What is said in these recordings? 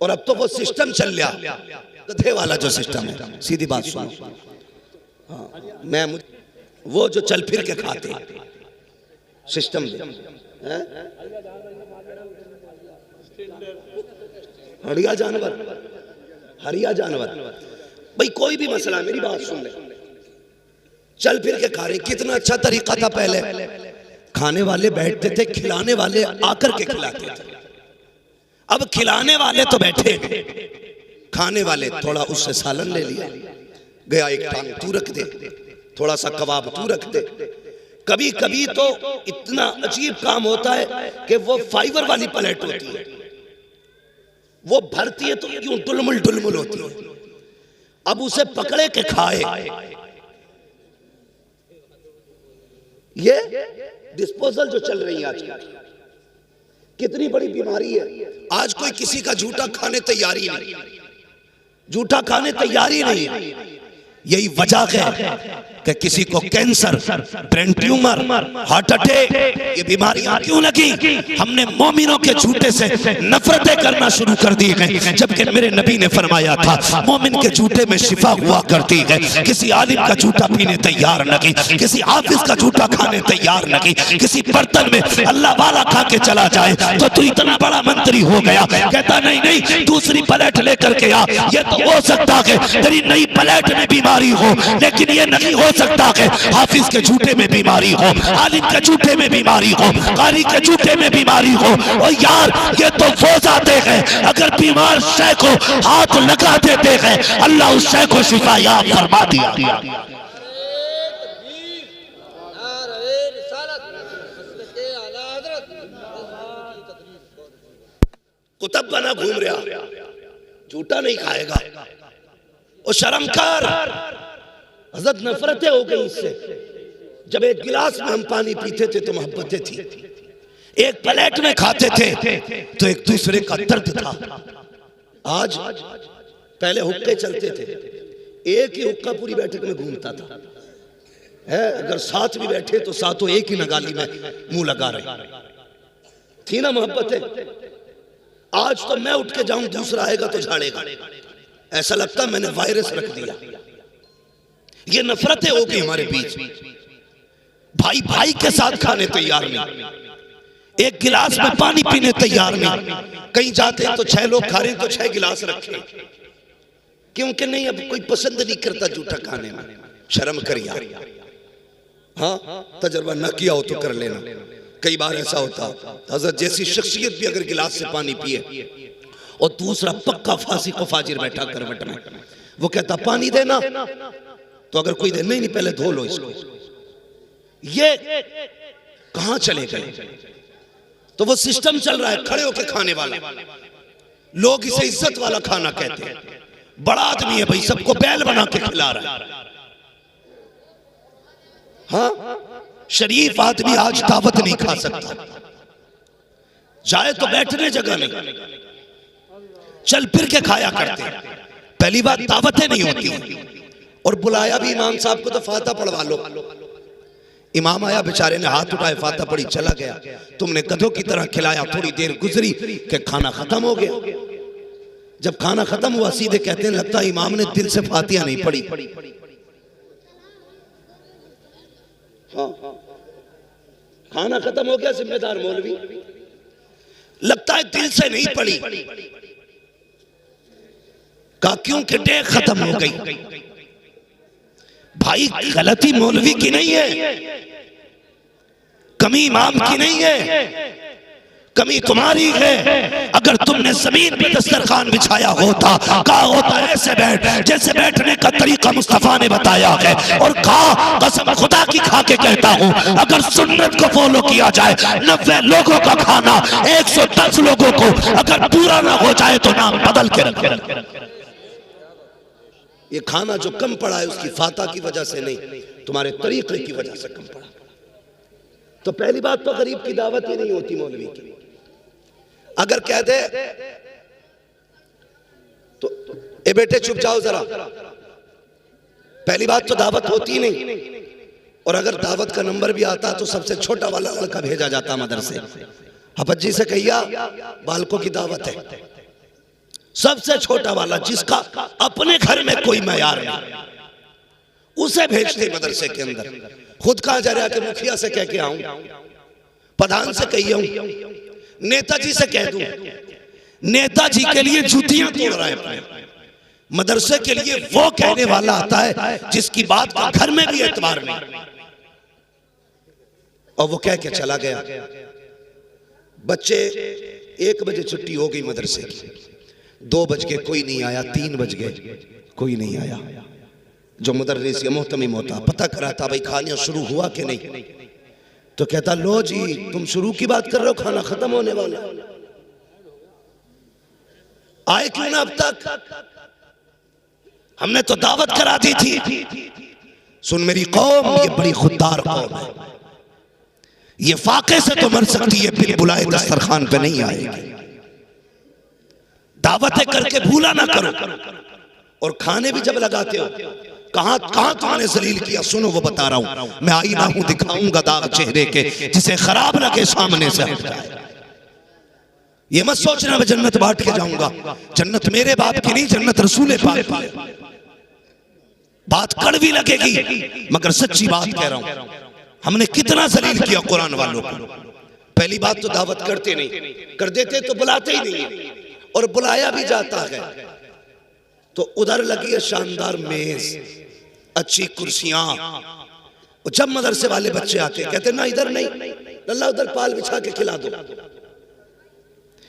और अब तो वो सिस्टम चल गया, गधे वाला जो सिस्टम है। सीधी बात सुनो, हाँ, वो जो चल फिर के खाते सिस्टम है, हरिया जानवर, हरिया जानवर। भाई कोई भी मसला, मेरी बात सुन ले, चल फिर के खा रहे। कितना अच्छा तरीका था पहले, खाने वाले बैठते थे, खिलाने वाले आकर के खिलाते थे। अब खिलाने वाले तो बैठे, खाने वाले थोड़ा उससे सालन ले लिया, गया एक टांग तू रख दे, थोड़ा सा कबाब तू रख दे। कभी कभी तो इतना अजीब काम होता है कि वो फाइबर वाली प्लेट होती है, वो भरती है तो यूं टुलमुल टुलमुल होती है। अब उसे पकड़े के खाए, ये डिस्पोजल जो चल रही है आजकल, कितनी बड़ी बीमारी है। आज कोई किसी का जूठा खाने तैयारी नहीं, जूठा खाने तैयारी नहीं। यही वजह है कि किसी को cancer, brain tumour, heart attack, ये बीमारियां क्यों लगी? हमने मोमिनों के झूठे से नफरतें करना शुरू कर दी है, जबकि मेरे नबी ने फरमाया था मोमिन के झूठे में शिफा हुआ करती है। किसी आलिम का झूठा पीने तैयार नहीं, किसी हाफिज का झूठा खाने तैयार नहीं। किसी बर्तन में अल्लाह वाला खा के चला जाए तो तू इतना बड़ा मंत्री हो गया, कहता नहीं नहीं दूसरी प्लेट लेकर के आ। ये तो हो सकता है तेरी नई प्लेट में बीमारी हो, लेकिन ये नहीं हो सकता है हाफिज के झूठे में बीमारी हो, आलिम के झूठे में बीमारी हो, कारी के झूठे में बीमारी हो। और यार ये तो वो जाते हैं, अगर बीमार शय को हाथ लगा देते हैं अल्लाह उस शय को शिफा याब फरमा दिया। कुतुब बना घूम रहा, झूठा नहीं खाएगा। और शर्मकार, हज़रत नफरतें हो गई इससे। जब एक गिलास में हम पानी पीते थे तो मोहब्बतें थी, एक प्लेट में खाते थे तो एक दूसरे का दर्द था। आज पहले हुक्के चलते थे, एक ही हुक्का पूरी बैठक में घूमता था, है अगर साथ भी बैठे तो साथों एक ही नगाली में मुंह लगा रहे थी ना मोहब्बतें। आज तो मैं उठ के जाऊं, दूसरा आएगा तो झाड़ेगा, ऐसा लगता मैंने वायरस रख दिया। ये नफरतें हो गई हमारे बीच, भाई भाई के साथ खाने तैयार नहीं, एक गिलास में पानी पीने तैयार नहीं। कहीं जाते हैं तो 6 लोग खा रहे हैं तो 6 गिलास रखे, क्योंकि नहीं अब कोई पसंद नहीं करता जूठा खाने में। शर्म कर यार, हाँ तजर्बा ना किया हो तो कर लेना। कई बार ऐसा होता, हजरत जैसी शख्सियत भी अगर गिलास से पानी पिए और दूसरा पक्का फांसी को फाजिर बैठा करवट में, वो कहता पानी देना, तो अगर कोई दे नहीं पहले धो लो इसको। ये कहां चले गए? तो वो सिस्टम चल रहा है खड़े होके खाने वाला, लोग इसे इज्जत वाला खाना कहते हैं। बड़ा आदमी है भाई, सबको बैल बना के खिला रहा है। हाँ शरीफ आदमी आज दावत नहीं खा सकता, जाए तो बैठने जगह नहीं, चल फिर के खाया करते हैं। पहली बात दावतें नहीं होती, और बुलाया भी इमाम साहब को तो फाता पढ़वा लो। इमाम आया, बेचारे ने हाथ उठाए, फाता पढ़ी, चला गया। तुमने गधों की तरह खिलाया, थोड़ी देर गुजरी कि खाना खत्म हो गया। जब खाना खत्म हुआ सीधे कहते हैं लगता है इमाम ने दिल से फातिहा नहीं पढ़ी। हाँ खाना खत्म हो गया, जिम्मेदार मौलवी, लगता है दिल से नहीं पढ़ी। कहा क्यों कि डेग खत्म हो गई। भाई गलती मौलवी की नहीं है, कमी इमाम की नहीं है, कमी तुम्हारी है। अगर तुमने जमीन पे दस्तरखान बिछाया होता, कहा होता ऐसे बैठ जैसे बैठने का तरीका मुस्तफा ने बताया है, और कहा कसम खुदा की खा के कहता हूं अगर सुन्नत को फॉलो किया जाए 90 लोगों का खाना 110 लोगों को अगर पूरा ना हो जाए तो नाम बदल के रखे। ये खाना जो कम पड़ा है उसकी फाता की वजह से नहीं, तुम्हारे तरीके की वजह से कम पड़ा। तो पहली बात तो गरीब की दावत ही नहीं होती मौलवी की। अगर कह दे तो ए बेटे चुप जाओ जरा, पहली बात तो दावत होती नहीं। और अगर दावत का नंबर भी आता तो सबसे छोटा वाला लड़का भेजा जाता मदरसे, हफज जी से कहिया बालकों की दावत है, सबसे छोटा वाला जिसका अपने घर में कोई मैयार नहीं, उसे भेजते मदरसे के अंदर। खुद कहा जा रहा कि मुखिया से कह के आऊं, प्रधान से कही आऊं, नेताजी से कह दूं। नेताजी के लिए जूतियां तोड़ रहा है अपने, मदरसे के लिए वो कहने वाला आता है जिसकी बात का घर में भी एतबार नहीं, और वो कह के चला गया। बच्चे 1 बजे छुट्टी हो गई मदरसे की, 2 बज के कोई नहीं आया, 3 बज गए कोई नहीं आया। जो मुदर्रिस या मोहतमिम होता पता कराता भाई खाना शुरू हुआ कि नहीं, तो कहता लो जी तुम शुरू की बात कर रहे हो, खाना खत्म होने वाला, आए क्यों ना अब तक, हमने तो दावत करा दी थी। सुन मेरी कौम, ये बड़ी खुददार कौम है, ये फाके से तो मर सकती है, फिर बुलाए दस्तरखान पे नहीं आएगी। दावतें करके भूला ना करो, और खाने भी जब लगाते हो कहां कहां तुमने जलील किया, सुनो वो बता रहा हूं। मैं आईना हूं दिखाऊंगा दाग चेहरे के, जिसे खराब लगे सामने से हट जाए। ये मत सोचना मैं जन्नत बांट के जाऊंगा, जन्नत मेरे बाप की नहीं, जन्नत रसूल पाक की। बात कड़वी लगेगी मगर सच्ची बात कह रहा हूं। हमने कितना जलील किया कुरान वालों को। पहली बात तो दावत करते नहीं, कर देते तो बुलाते ही नहीं, और बुलाया भी जाता है तो उधर लगी है शानदार मेज, अच्छी कुर्सियां। जब मदरसे वाले बच्चे आते कहते ना इधर नहीं, अल्लाह उधर पाल बिछा के खिला दो,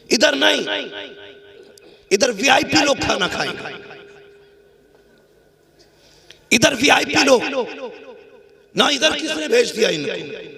इधर नहीं, इधर वीआईपी लोग खाना खाएंगे, इधर वीआईपी लोग ना, इधर किसने भेज दिया इनको,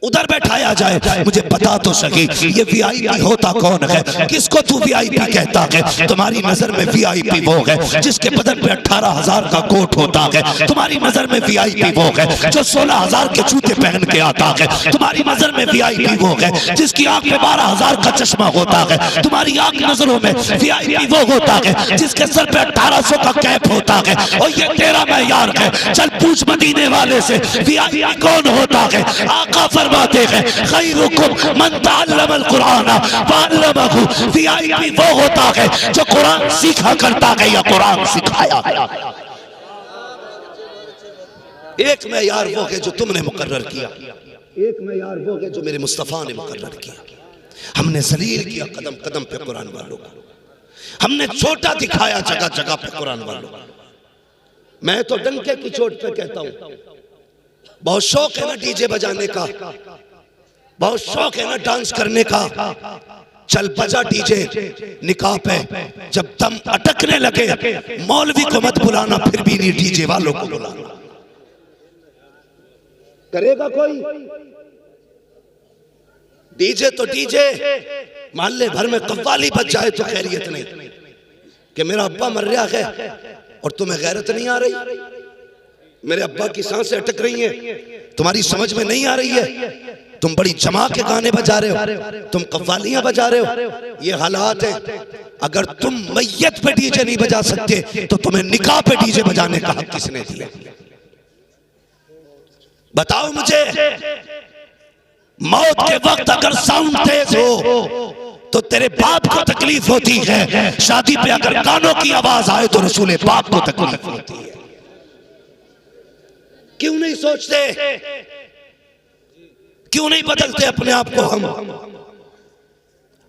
उधर बैठाया जाए। मुझे बता तो सके ये वीआईपी होता कौन है, किसको तू वीआईपी कहता है? तुम्हारी नजर में वीआईपी वो है जिसके बदन पे 18,000 का कोट होता है। तुम्हारी नजर में वीआईपी वो है जो 16,000 के जूते पहन के आता है। तुम्हारी नजर में वीआईपी वो है जिसकी आंख में 12,000 का चश्मा होता है। तुम्हारी आंख नजरों में वीआईपी वो होता है जिसके सर पे 1800 का कैप होता है। और ये तेरा मैयार है, चल पूछ मदीने वाले से वीआईपी कौन होता है। आका फरमाते हैं खैरुकुम मन तअल्लमल कुरान वअल्लमहु, वीआईपी वो होता है जो कुरान सीखा करता है या कुरान सिखाया गया। एक मैयार वो है जो तुमने मुकर्रर किया, एक मैयार वो है जो मेरे मुस्तफा ने मुकर्रर किया। हमने जलील किया कदम कदम पे कुरान वालों को, हमने छोटा दिखाया जगह जगह पे कुरान वालों को। मैं तो डंके की चोट पे कहता हूं, बहुत शौक है ना डीजे बजाने का, बहुत शौक है ना डांस करने का, चल बजा डीजे निकाह पे। जब दम अटकने लगे मौलवी को मत बुलाना, फिर भी नहीं डीजे वालों को बुलाना। करेगा कोई डीजे तो डीजे, मोहल्ले भर में कव्वाली बज जाए तो खैरियत नहीं कि मेरा अब्बा मर रहा है और तुम्हें गैरत नहीं आ रही, मेरे अब्बा की सांसें अटक रही हैं, तुम्हारी समझ में नहीं आ रही है, तुम बड़ी जमा के गाने बजा रहे हो, तुम कव्वालियां बजा रहे हो। ये हालात है। अगर तुम मैयत पे डीजे नहीं बजा सकते तो तुम्हें निकाह पे डीजे बजाने का हक किसने दिया? बताओ मुझे। मौत के वक्त अगर साउंड तेज हो तो तेरे बाप को तकलीफ होती है, शादी पे अगर गानों की आवाज आए तो रसूल पाक को तकलीफ होती है। क्यों नहीं सोचते, क्यों नहीं बदलते अपने आप को?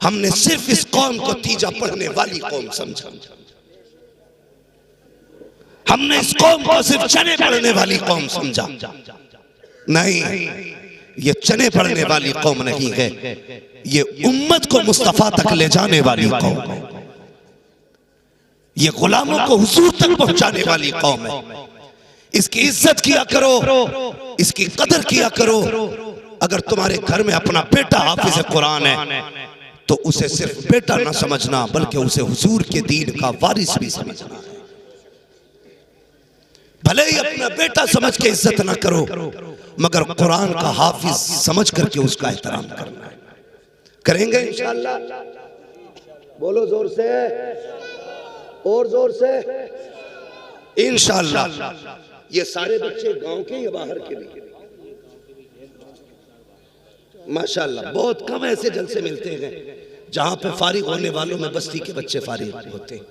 हमने सिर्फ इस कौम को तीजा पढ़ने वाली कौम समझा, हमने इस कौम को सिर्फ चने पढ़ने वाली कौम समझा। नहीं, ये चने पढ़ने वाली कौम नहीं है, ये उम्मत को मुस्तफा तक ले जाने वाली कौम है, ये गुलामों को हुजूर तक पहुंचाने वाली कौम है। इसकी इज्जत किया करो, इसकी कदर किया करो। अगर तुम्हारे घर में अपना बेटा हाफिज कुरान है तो उसे सिर्फ बेटा ना समझना, बल्कि उसे हुजूर के दीन का वारिस भी समझना है। भले ही अपना बेटा समझ के इज्जत ना करो, मगर कुरान का हाफिज समझ करके उसका एहतराम करना है। करेंगे इंशाअल्लाह? बोलो जोर से, और जोर से इंशाअल्लाह। ये सारे बच्चे गांव के या बाहर के भी? माशाअल्लाह, बहुत कम ऐसे जलसे मिलते हैं जहां पे फारिग होने वालों में बस्ती के बच्चे फारिग होते हैं,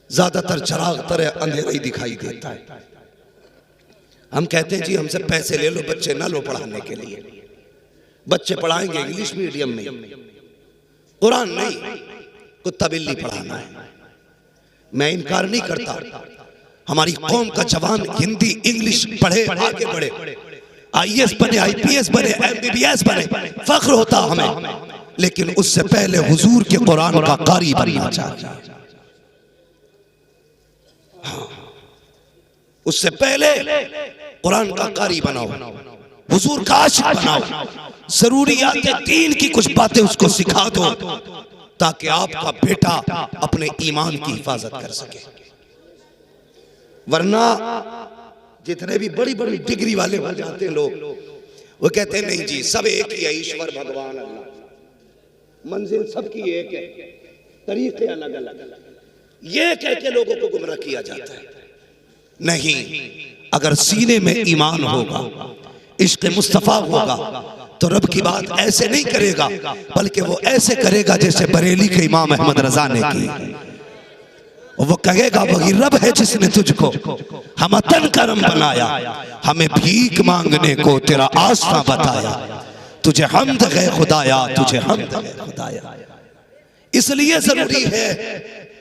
ज्यादातर चराग तरह अंधेरा ही दिखाई देता है। हम कहते हैं जी हमसे पैसे ले लो, बच्चे ना लो पढ़ाने के लिए। बच्चे पढ़ाएंगे इंग्लिश मीडियम में, कुरान नहीं, कुत्ता बिल्ली पढ़ाना है। मैं इनकार नहीं करता, हमारी कौम का जवान हिंदी इंग्लिश पढ़े, आगे बढ़े, आईएएस बने, आईपीएस बने, एमबीबीएस बने, फख्र होता हमें। लेकिन उससे पहले हुजूर के कुरान का कारी बनना चाहिए। हाँ, उससे पहले कुरान का कारी बनाओ, हुजूर का आशिक बनाओ, जरूरियात दीन की कुछ बातें उसको सिखा दो, ताकि आपका बेटा अपने ईमान की हिफाजत कर सके। वरना जितने भी बड़ी बड़ी डिग्री वाले हो जाते लोग, वो कहते हैं नहीं जी सब एक ही है, ईश्वर भगवान अल्लाह, मंजिल सबकी एक है, तरीके अलग अलग। ये कह के लोगों को गुमराह किया जाता है। नहीं, अगर सीने में ईमान होगा, इश्क़ मुस्तफ़ा होगा, तो रब की बात ऐसे नहीं करेगा, बल्कि वो ऐसे करेगा जैसे बरेली के इमाम अहमद रजा ने की। वो कहेगा वही रब है जिसने तुझको हम तन करम बनाया, हमें भीख मांगने को तेरा आस्था बताया, तुझे हमद है खुदाया, तुझे हमद है खुदाया। इसलिए जरूरी है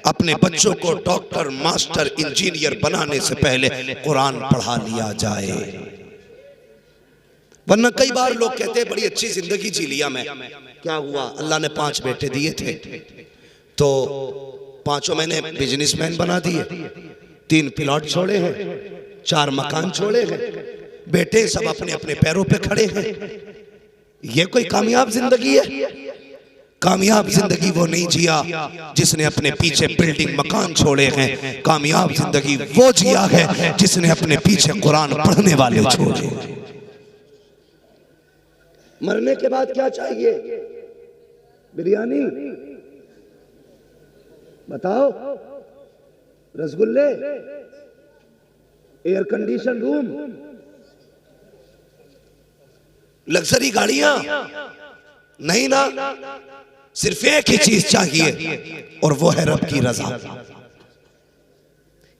अपने बच्चों को डॉक्टर, मास्टर, इंजीनियर बनाने से पहले कुरान पढ़ा लिया जाए। वरना कई बार लोग कहते हैं बड़ी अच्छी जिंदगी जी लिया मैं, क्या हुआ, अल्लाह ने 5 बेटे दिए थे तो 5 मैंने बिजनेसमैन बना दिए, 3 प्लॉट छोड़े हैं, 4 मकान छोड़े हैं, बेटे सब अपने अपने पैरों पे खड़े हैं। ये कोई कामयाब जिंदगी है? कामयाब जिंदगी वो नहीं जिया जिसने अपने पीछे बिल्डिंग मकान छोड़े हैं। कामयाब जिंदगी वो जिया है जिसने अपने पीछे कुरान पढ़ने वाले छोड़े। मरने के बाद क्या चाहिए? बिरयानी बताओ, रसगुल्ले, एयर कंडीशन रूम, लग्जरी गाड़ियां? नहीं ना, सिर्फ एक ही चीज चाहिए और वो है रब की रजा।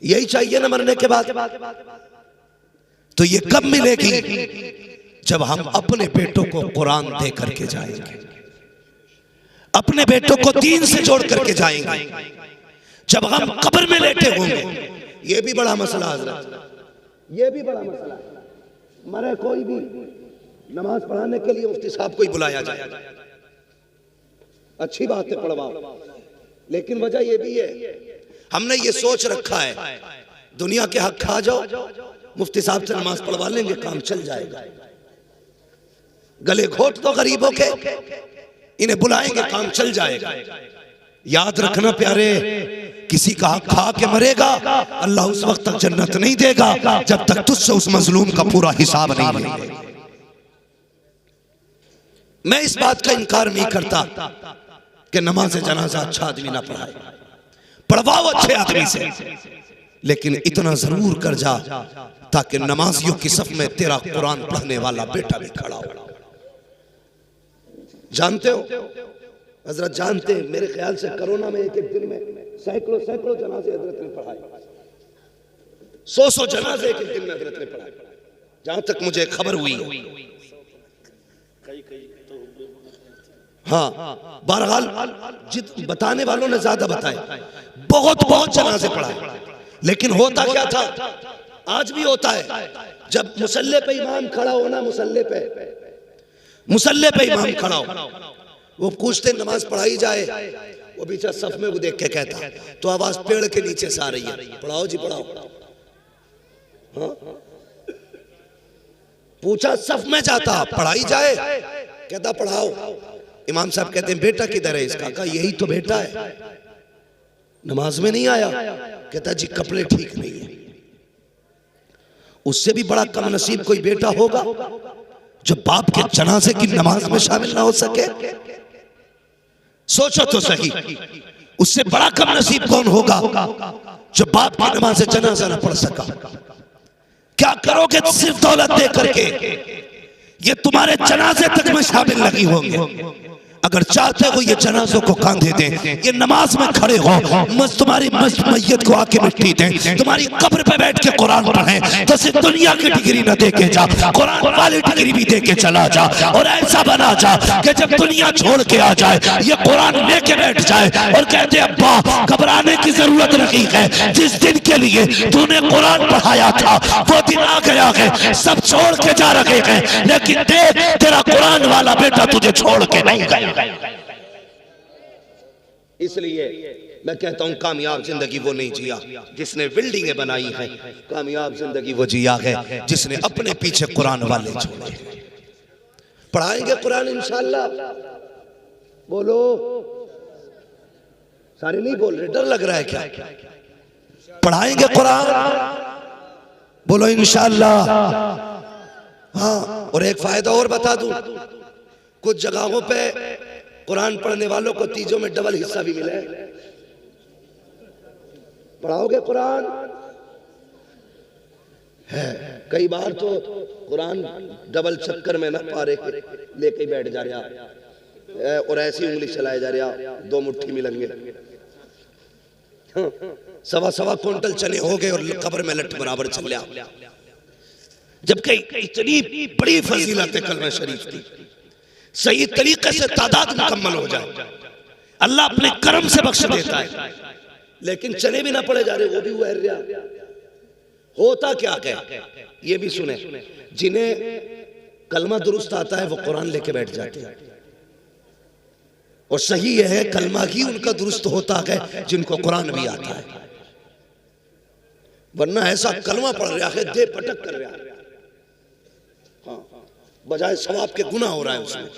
यही चाहिए ना मरने के बाद। तो ये कब मिलेगी? जब हम अपने बेटों को कुरान दे करके जाएंगे, अपने बेटों को दीन से जोड़ करके जाएंगे। जब हम कब्र में लेटे होंगे, ये भी बड़ा मसला हजरत, ये भी बड़ा मसला है। मरे कोई भी नमाज पढ़ाने के लिए मुफ्ती साहब को ही बुलाया जाए, अच्छी बात है पढ़वाओ, लेकिन वजह ये भी है हमने ये सोच रखा है दुनिया के हक खा जाओ, मुफ्ती साहब से नमाज पढ़वा लेंगे, काम चल जाएगा। गले घोट दो गरीबों के, इन्हें बुलाएंगे, काम चल जाएगा। याद रखना प्यारे, किसी का हक खा के मरेगा, अल्लाह उस वक्त तक जन्नत नहीं देगा जब तक तुझसे उस मजलूम का पूरा हिसाब नहीं लेगा। मैं इस बात का इनकार नहीं करता कि नमाज जनाजा अच्छा आदमी ना पढ़ाए, पढ़वाओ अच्छे आदमी से, लेकिन इतना जरूर कर जा ताकि नमाजियों की सफ में तेरा कुरान पढ़ने वाला बेटा भी खड़ा हो। जानते हो हजरत, जानते हैं, मेरे ख्याल से कोरोना में एक दिन में सैकड़ों जनाजे हजरत ने पढ़ाए, 100 जनाजे एक दिन में हजरत ने पढ़ाए, जहां तक मुझे खबर हुई। हाँ, बहरहाल बताने वालों ने ज्यादा बताए, बहुत जनाजे पढ़ाए। लेकिन होता क्या था, आज भी होता है, जब मुसल्ले पे इमाम खड़ा होना, मुसल्ले पे इमाम खड़ा हो, वो पूछते नमाज पढ़ाई जाए, वो बेचारा सफ में वो देख के कहता, तो आवाज पेड़ के नीचे से आ रही है, पढ़ाओ जी पढ़ाओ। हाँ? पूछा सफ में जाता, पढ़ाई जाए, कहता पढ़ाओ। इमाम साहब कहते हैं बेटा किधर है इसका? कहा यही तो बेटा है, नमाज में नहीं आया। कहता जी कपड़े ठीक नहीं है। उससे भी बड़ा कम नसीब कोई बेटा होगा जो बाप के जनाजे की नमाज में शामिल ना हो सके? सोचो तो सही, उससे बड़ा कम नसीब कौन होगा जो बाप की नमाज जनाजा ना पढ़ सका? क्या करोगे सिर्फ दौलत दे करके? ये तुम्हारे जनाजे तक में शामिल नहीं होंगे। अगर चाहते हो ये जनाजों को कांधे दें, ये नमाज में खड़े हो, तुम्हारी मैयत को आके मिट्टी दें, तुम्हारी कब्र पे बैठ के कुरान पढ़ें, तो सिर्फ दुनिया की डिग्री न दे के जा, कुरान वाली डिग्री भी दे के चला जा। और ऐसा बना जा कि जब दुनिया छोड़ के आ जाए ये कुरान लेके बैठ जाए और कहते अब्बा घबराने की जरूरत नहीं है, जिस दिन के लिए तूने कुरान पढ़ाया था वो दिन आ गया है, सब छोड़ के जा रहे हैं, लेकिन देख तेरा कुरान वाला बेटा तुझे छोड़ के नहीं गया। इसलिए मैं कहता हूं कामयाब जिंदगी वो नहीं जिया जिसने बिल्डिंगें बनाई हैं, कामयाब जिंदगी वो जिया है जिसने अपने पीछे कुरान वाले छोड़े। पढ़ाएंगे कुरान इंशाअल्लाह, बोलो। सारे नहीं बोल रहे, डर लग रहा है क्या? पढ़ाएंगे कुरान, बोलो इंशाअल्लाह। हाँ, और एक फायदा और बता दूं, कुछ जगहों पे कुरान पढ़ने वालों को तीजों में डबल हिस्सा भी मिला है। पढ़ाओगे कुरान है, कई बार तो कुरान डबल चक्कर में ना पारे लेके बैठ जा रहा और ऐसी उंगली चलाए जा रहा, दो मुट्ठी मिलेंगे। हाँ, सवा सवा क्विंटल चने हो गए और कब्र में लट बराबर चल रहा, जबकि इतनी बड़ी फजीलत है कलमा शरीफ की। सही तरीके से तादाद मुकम्मल हो जाए अल्लाह अपने करम से बख्श देता है, लेकिन चने भी ना पड़े जा रहे, वो भी हुआ है। होता क्या है ये भी सुने, जिन्हें कलमा दुरुस्त आता है वो कुरान लेके बैठ जाते हैं, और सही है कलमा ही उनका दुरुस्त होता है जिनको कुरान भी आता है, वरना ऐसा कलमा पढ़ रहा है दे पटक कर रहा है, हाँ, बजाय सवाब के गुनाह हो रहा है उसमें,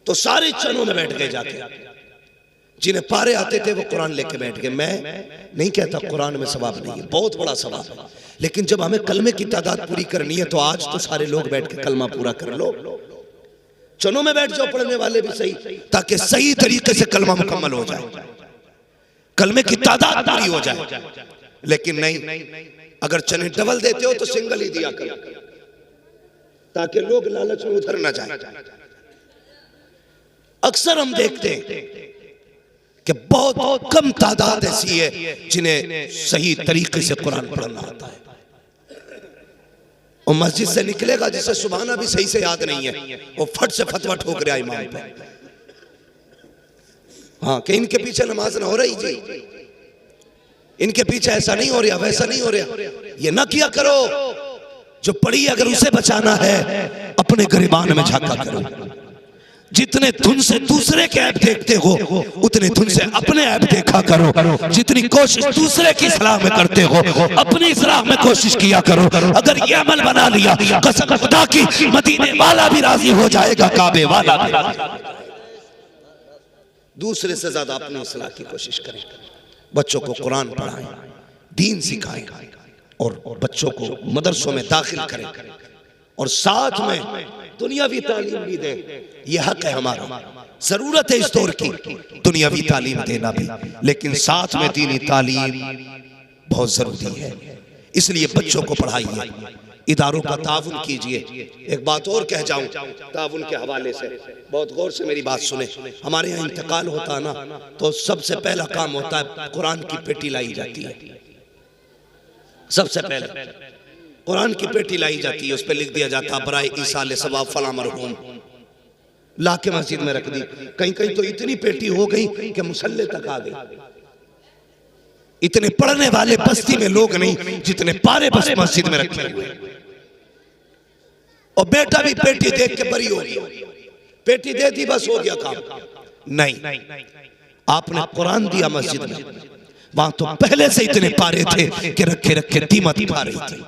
तो सारे चनों में बैठ गए जाके। जिन्हें पारे आते थे वो कुरान लेके बैठ गए। मैं नहीं कहता कुरान में सवाब नहीं है, बहुत बड़ा सवाब है, लेकिन जब हमें कलमे की तादाद पूरी करनी है तो आज तो सारे लोग बैठ के कलमा पूरा कर लो, चनों में बैठ जाओ पढ़ने वाले भी सही, ताकि सही तरीके से कलमा मुकम्मल हो जाए, कलमे की तादाद पूरी हो जाए। लेकिन नहीं, अगर चने डबल देते हो तो सिंगल ही दिया करो, ताकि लोग लालच में उधर ना जाए। अक्सर हम देखते हैं कि बहुत कम तादाद ऐसी है जिन्हें सही तरीके से कुरान पढ़ना आता है, और मस्जिद से निकलेगा जिसे सुबहाना भी सही से याद नहीं है, वो फट से फतवा ठोक रहा इमाम पे, हाँ, कि इनके पीछे नमाज ना हो रही जी, इनके पीछे ऐसा नहीं हो रहा, वैसा नहीं हो रहा। ये ना किया करो, जो पढ़ी अगर उसे बचाना है अपने गिरबान में झांका करो। जितने धुन से दूसरे के ऐप देखते हो उतने धुन से अपने ऐप देखा करो। जितनी कोशिश दूसरे की सलाह में करते हो अपनी सलाह में कोशिश किया करो। अगर ये अमल बना लिया कसम खुदा की मदीने वाला भी राजी हो जाएगा, काबे वाला भी। दूसरे से ज्यादा अपनी सलाह की कोशिश करें, बच्चों को कुरान पढ़ाएं, दीन सिखाएं, और बच्चों को मदरसों में दाखिल करें, और साथ में दुनियावी तालीम भी दें। यह हक है हमारा, जरूरत है इस दौर की दुनियावी तालीम देना भी, लेकिन साथ में दीनी तालीम बहुत जरूरी है। इसलिए बच्चों को पढ़ाइए, इदारों का ताउन कीजिए। एक बात और कह जाऊं ताउन के हवाले से, बहुत गौर से मेरी बात सुने। हमारे यहाँ इंतकाल होता है ना, तो सबसे पहला काम होता है कुरान की पेटी लाई जाती है। सबसे पहले कुरान की पेटी लाई जाती है, उस पर लिख दिया जाता बराए ईसाल सवाब फला मरहूम, ला के मस्जिद में रख दी। कहीं कहीं तो इतनी पेटी हो गई कि मुसल्ले तक आ गई। इतने पढ़ने वाले बस्ती में लोग नहीं जितने पारे बस मस्जिद में रखे हुए। और बेटा भी पेटी देख के बरी हो गया, पेटी दे दी बस हो गया काम। नहीं, आपने कुरान दिया मस्जिद में, वहां तो पहले से इतने पारे थे कि रखे रखे कीमत पा रही थी।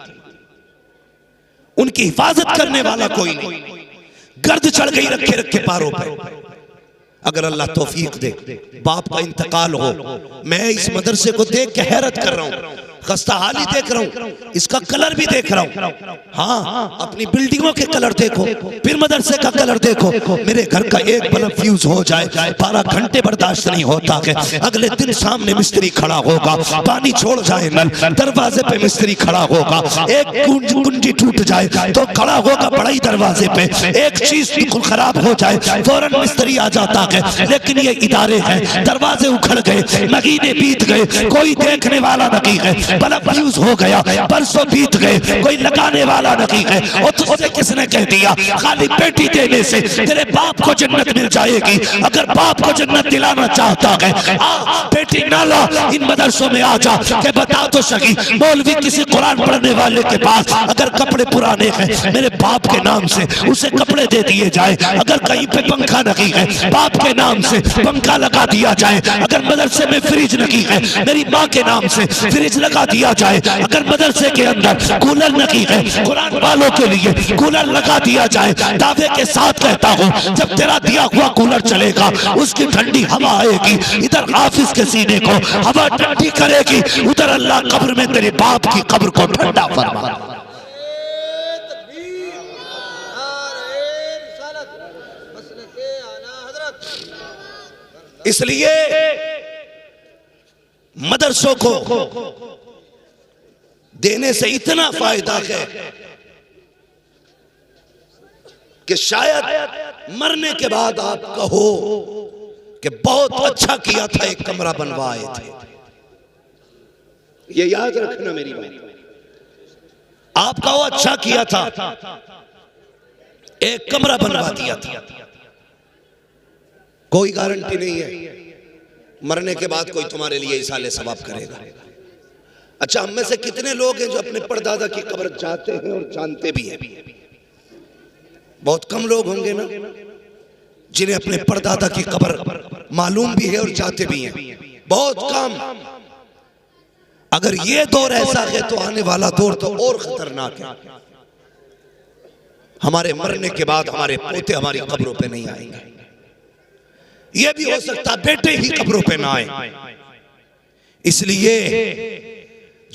उनकी हिफाजत करने वाला कोई नहीं, गर्द चढ़ गई रखे रखे पारों पर। अगर अल्लाह तौफीक दे, बाप का इंतकाल हो, मैं इस मदरसे को देख के हैरत कर रहा हूं, खस्ताहाली देख रहा हूं, इसका कलर भी देख रहा हूं। हाँ, अपनी बिल्डिंगों के कलर देखो, फिर मदरसे का कलर देखो। मेरे घर का एक बल्ब फ्यूज हो जाए, 12 घंटे बर्दाश्त नहीं होता है। अगले दिन सामने मिस्त्री खड़ा होगा, पानी छोड़ जाए नल, दरवाजे पे मिस्त्री खड़ा होगा। एक कुंजी टूट जाए तो खड़ा होगा बड़ाई दरवाजे पे। एक चीज बिल्कुल खराब हो जाए फौरन मिस्त्री आ जाता है। लेकिन ये इदारे हैं, दरवाजे उखड़ गए, महीने बीत गए, कोई देखने वाला नहीं है। बल्ब फ्यूज हो गया, बरसों बीत गए, कोई लगाने वाला नहीं है। और तुझसे किसने कह दिया खाली बेटी देने से तेरे बाप को जन्नत मिल जाएगी? अगर बाप को जन्नत दिलाना चाहता है, आ बेटी ना ला, इन मदरसों में आ जा के बता तो सही। मौलवी किसी कुरान पढ़ने वाले के पास अगर कपड़े पुराने हैं मेरे बाप के नाम से उसे कपड़े दे दिए जाए। अगर कहीं पे पंखा नहीं है बाप के नाम से पंखा लगा दिया जाए। अगर मदरसे में फ्रिज नहीं है मेरी माँ के नाम से फ्रिज लगा दिया जाए। अगर मदरसे के अंदर कूलर नहीं है कुरान वालों के लिए कूलर लगा दिया जाए। दावे के साथ कहता हूँ जब तेरा दिया हुआ कूलर चलेगा उसकी ठंडी हवा आएगी, इधर हाफिज के सीने को हवा ठंडी करेगी, उधर अल्लाह कब्र में तेरे बाप की कब्र को ठंडा फरमाएगा। इसलिए मदरसों को देने से इतना फायदा है कि शायद मरने के बाद आप कहो कि बहुत अच्छा किया था एक कमरा बनवाए थे। ये याद रखना मेरी बात, आप कहो अच्छा किया था एक कमरा बनवा दिया था। कोई गारंटी नहीं है मरने के बाद कोई तुम्हारे लिए इसाले सवाब करेगा। अच्छा, हम में से कितने लोग हैं जो अपने परदादा की कब्र जाते हैं और जानते भी हैं? बहुत कम लोग होंगे ना जिन्हें अपने परदादा की कब्र मालूम भी है और जाते भी हैं, बहुत कम। अगर ये दौर ऐसा है तो आने वाला दौर तो और खतरनाक है। हमारे मरने के बाद हमारे पोते हमारी कब्रों पे नहीं आएंगे। ये भी हो सकता बेटे ही कब्रों पे ना आए। इसलिए